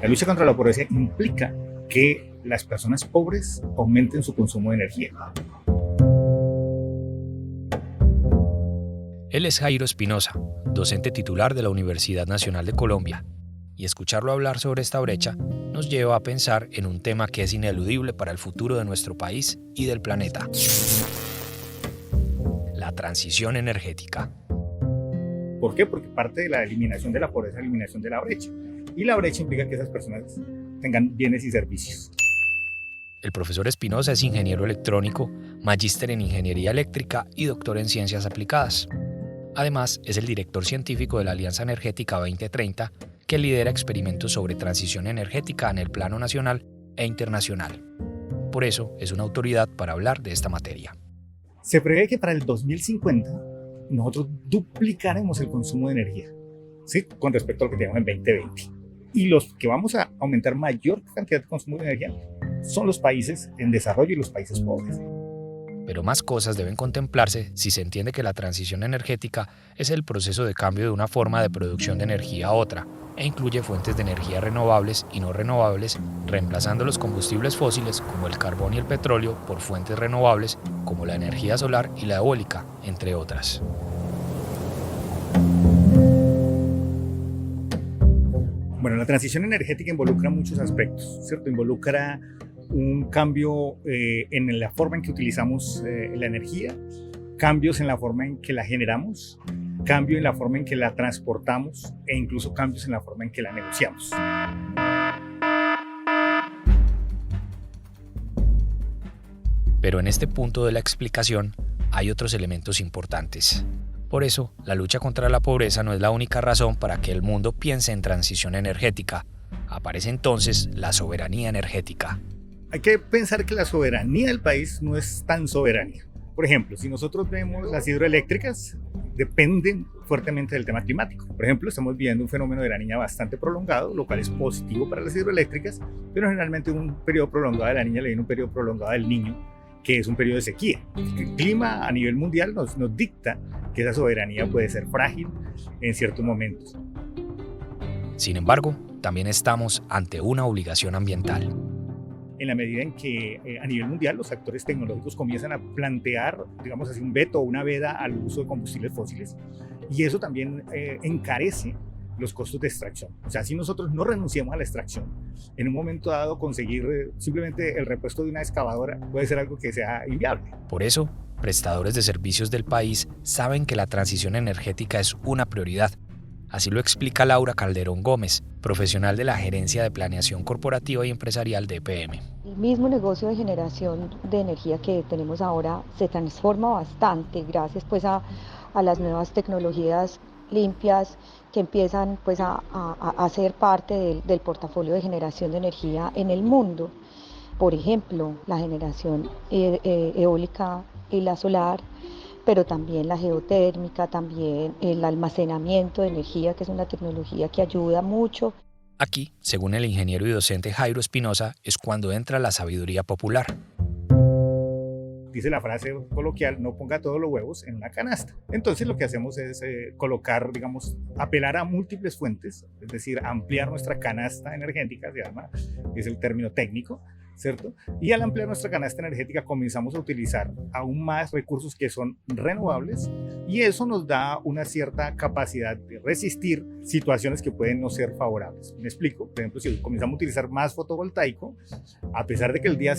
La lucha contra la pobreza implica que las personas pobres aumenten su consumo de energía. Él es Jairo Espinosa, docente titular de la Universidad Nacional de Colombia, y escucharlo hablar sobre esta brecha nos lleva a pensar en un tema que es ineludible para el futuro de nuestro país y del planeta: la transición energética. ¿Por qué? Porque parte de la eliminación de la pobreza es la eliminación de la brecha. Y la brecha implica que esas personas tengan bienes y servicios. El profesor Espinosa es ingeniero electrónico, magíster en ingeniería eléctrica y doctor en ciencias aplicadas. Además, es el director científico de la Alianza Energética 2030, que lidera experimentos sobre transición energética en el plano nacional e internacional. Por eso, es una autoridad para hablar de esta materia. Se prevé que para el 2050 nosotros duplicaremos el consumo de energía, ¿sí?, con respecto a lo que teníamos en 2020. Y los que vamos a aumentar mayor cantidad de consumo de energía son los países en desarrollo y los países pobres. Pero más cosas deben contemplarse si se entiende que la transición energética es el proceso de cambio de una forma de producción de energía a otra, e incluye fuentes de energía renovables y no renovables, reemplazando los combustibles fósiles como el carbón y el petróleo por fuentes renovables como la energía solar y la eólica, entre otras. Bueno, la transición energética involucra muchos aspectos, ¿cierto? Involucra un cambio en la forma en que utilizamos la energía, cambios en la forma en que la generamos, cambio en la forma en que la transportamos e incluso cambios en la forma en que la negociamos. Pero en este punto de la explicación hay otros elementos importantes. Por eso, la lucha contra la pobreza no es la única razón para que el mundo piense en transición energética. Aparece entonces la soberanía energética. Hay que pensar que la soberanía del país no es tan soberanía. Por ejemplo, si nosotros vemos las hidroeléctricas, dependen fuertemente del tema climático. Por ejemplo, estamos viviendo un fenómeno de la Niña bastante prolongado, lo cual es positivo para las hidroeléctricas, pero generalmente un periodo prolongado de la Niña le viene un periodo prolongado del Niño, que es un periodo de sequía. El clima a nivel mundial nos dicta que esa soberanía puede ser frágil en ciertos momentos. Sin embargo, también estamos ante una obligación ambiental. En la medida en que a nivel mundial los actores tecnológicos comienzan a plantear, digamos así, un veto o una veda al uso de combustibles fósiles, y eso también encarece los costos de extracción. O sea, si nosotros no renunciamos a la extracción, en un momento dado conseguir simplemente el repuesto de una excavadora puede ser algo que sea inviable. Por eso, prestadores de servicios del país saben que la transición energética es una prioridad. Así lo explica Laura Calderón Gómez, profesional de la Gerencia de Planeación Corporativa y Empresarial de EPM. El mismo negocio de generación de energía que tenemos ahora se transforma bastante gracias pues a las nuevas tecnologías limpias que empiezan pues a ser parte del portafolio de generación de energía en el mundo. Por ejemplo, la generación eólica y la solar, pero también la geotérmica, también el almacenamiento de energía, que es una tecnología que ayuda mucho. Aquí, según el ingeniero y docente Jairo Espinosa, es cuando entra la sabiduría popular. Dice la frase coloquial: no ponga todos los huevos en una canasta. Entonces lo que hacemos es colocar, digamos, apelar a múltiples fuentes, es decir, ampliar nuestra canasta energética, se llama, es el término técnico, ¿cierto? Y al ampliar nuestra canasta energética comenzamos a utilizar aún más recursos que son renovables, y eso nos da una cierta capacidad de resistir situaciones que pueden no ser favorables. Me explico. Por ejemplo, si comenzamos a utilizar más fotovoltaico, a pesar de que el día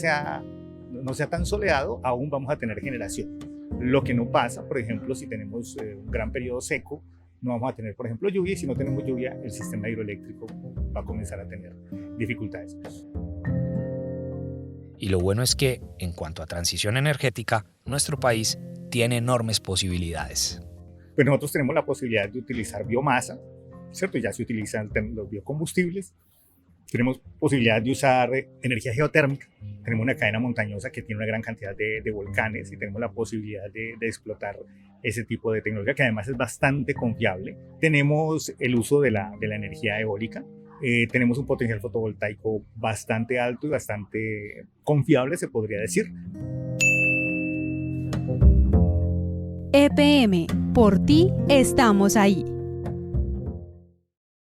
no sea tan soleado, aún vamos a tener generación. Lo que no pasa, por ejemplo, si tenemos un gran periodo seco, no vamos a tener, por ejemplo, lluvia, y si no tenemos lluvia, el sistema hidroeléctrico va a comenzar a tener dificultades. Y lo bueno es que, en cuanto a transición energética, nuestro país tiene enormes posibilidades. Pues nosotros tenemos la posibilidad de utilizar biomasa, ¿cierto? Ya se utilizan los biocombustibles. Tenemos posibilidad de usar energía geotérmica. Tenemos una cadena montañosa que tiene una gran cantidad de volcanes, y tenemos la posibilidad de explotar ese tipo de tecnología, que además es bastante confiable. Tenemos el uso de la energía eólica. Tenemos un potencial fotovoltaico bastante alto y bastante confiable, se podría decir. EPM, por ti estamos ahí.